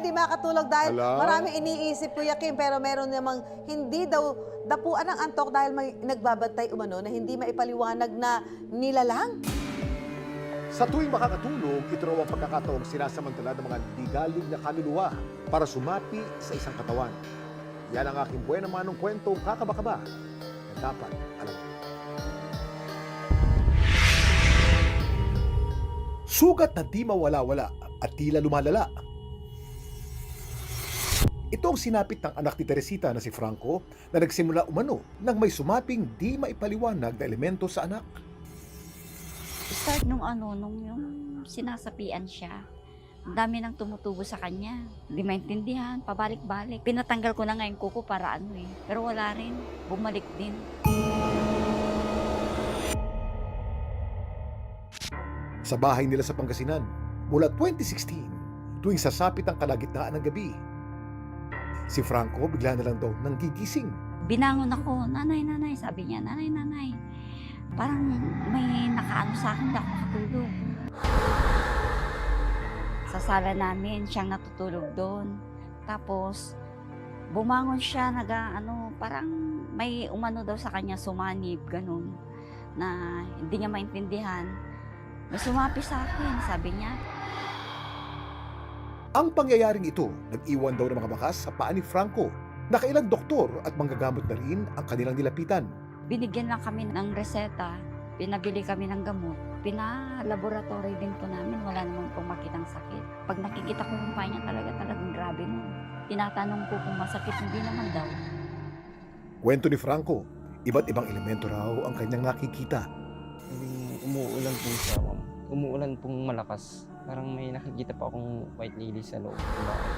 hindi makatulog dahil Ala. maraming iniisip, Kuya Kim, pero meron namang hindi daw dapuan ng antok dahil may nagbabantay umano na hindi maipaliwanag na nilalang. Sa tuwing makakatulog, ito raw ang pagkakataong sinasamantala ng mga ligalig na kaluluwa para sumapi sa isang katawan. Yan ang aking buwan naman ng kwentong kakaba-kaba na dapat alam. Sugat na di mawala-wala at tila lumalala. Ito ang sinapit ng anak ni Teresita na si Franco na nagsimula umano nang may sumaping di maipaliwanag na elemento sa anak. Start nung yung sinasapian siya. Ang dami nang tumutubo sa kanya. Hindi maintindihan, pabalik-balik. Pinatanggal ko na nga yung kuko para Pero wala rin. Bumalik din. Sa bahay nila sa Pangasinan, mula 2016, tuwing sasapit ang kalagitnaan ng gabi, si Franco bigla na lang daw nanggigising. Binangon ako, nanay, sabi niya, nanay. Parang may nakaano sa akin, hindi ako makatulog. Sa sala namin, siyang natutulog doon. Tapos, bumangon siya, parang may umano daw sa kanya, sumanib, ganun, na hindi niya maintindihan. May sumapi sa akin, sabi niya. Ang pangyayaring ito, nag-iwan daw ng mga bakas sa paa ni Franco. Nakailang doktor at manggagamot na rin ang kanilang nilapitan. Binigyan lang kami ng reseta, pinabili kami ng gamot, pinalaboratory din po namin, wala naman pong makitang sakit. Pag nakikita ko yung paa niya talagang grabe nun. Tinatanong ko kung masakit, hindi naman daw. Kwento ni Franco, iba't ibang elemento raw ang kanyang nakikita. Umuulan po siya, ma'am. Umuulan pong malakas. Parang may nakikita pa akong white lady sa loob ng bahay.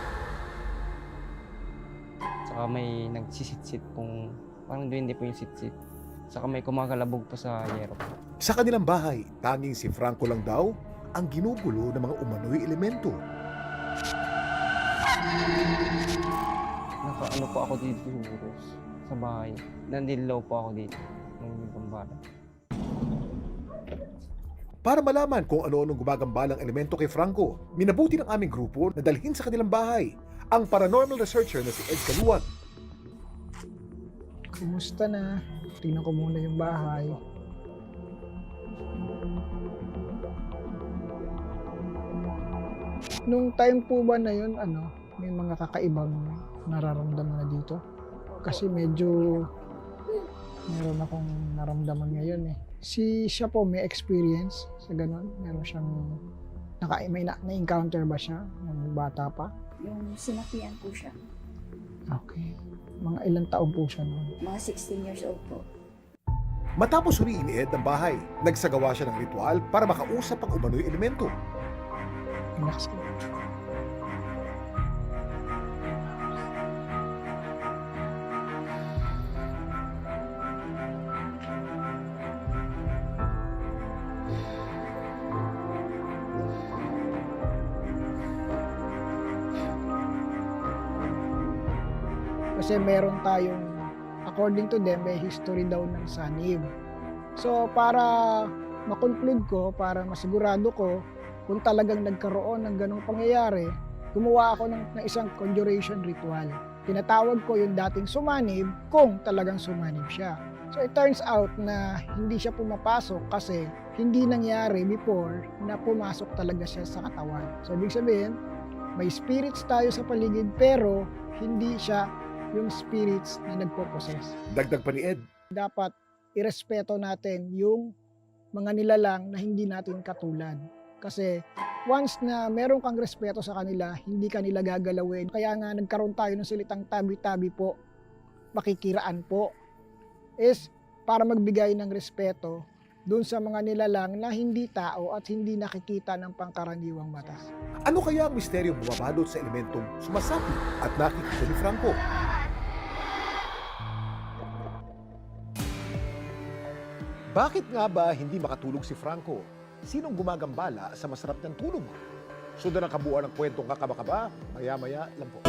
Saka may nagsisit-sit pong, parang duwende po yung sit-sit. Saka may kumakalabog pa sa yero. Sa kanilang bahay, tanging si Franco lang daw ang ginugulo ng mga umano'y elemento. Nakaano po ako dito siguro sa bahay. Nandilaw po ako dito ng pambala. Para malaman kung ano-anong gumagambalang elemento kay Franco, minabuti ng aming grupo na dalhin sa kanilang bahay ang paranormal researcher na si Ed Caluan. Kumusta na? Tingnan ko muna yung bahay. Nung time po ba na yun, may mga kakaibang nararamdaman na dito? Kasi medyo meron akong naramdaman ngayon eh. Siya po may experience sa ganun. Meron siyang may na-encounter ba siya nung bata pa? Yung sinapian po siya, Okay. Mga ilang taon po siya noon? mga 16 years old po. Matapos suriin ni Ed ang bahay, nagsagawa siya ng ritual para makausap ang umano'y elemento. Relax ka. Kasi meron tayong, according to them, may history daw ng sanib. So para makonclude ko, para masigurado ko kung talagang nagkaroon ng ganong pangyayari, gumawa ako ng isang conjuration ritual. Tinatawag ko yung dating sumanib kung talagang sumanib siya. So it turns out na hindi siya pumapasok kasi hindi nangyari before na pumasok talaga siya sa katawan. So ibig sabihin, may spirits tayo sa paligid pero hindi siya yung spirits na nagpo-possess. Dagdag pa ni Ed, Dapat irespeto natin yung mga nilalang na hindi natin katulad. Kasi once na meron kang respeto sa kanila, hindi ka nila gagalawin. Kaya nga nagkaroon tayo ng silitang tabi-tabi po, makikiraan po, is para magbigay ng respeto dun sa mga nilalang na hindi tao at hindi nakikita ng pangkaraniwang mata. ano kaya ang misteryong bumabalot sa elementong sumasapi at nakikita ni Franco? Bakit nga ba hindi makatulog si Franco? Sinong gumagambala sa masarap ng tulog? Sundan ang kabuuan ng kwentong kakaba-kaba, maya-maya lang po.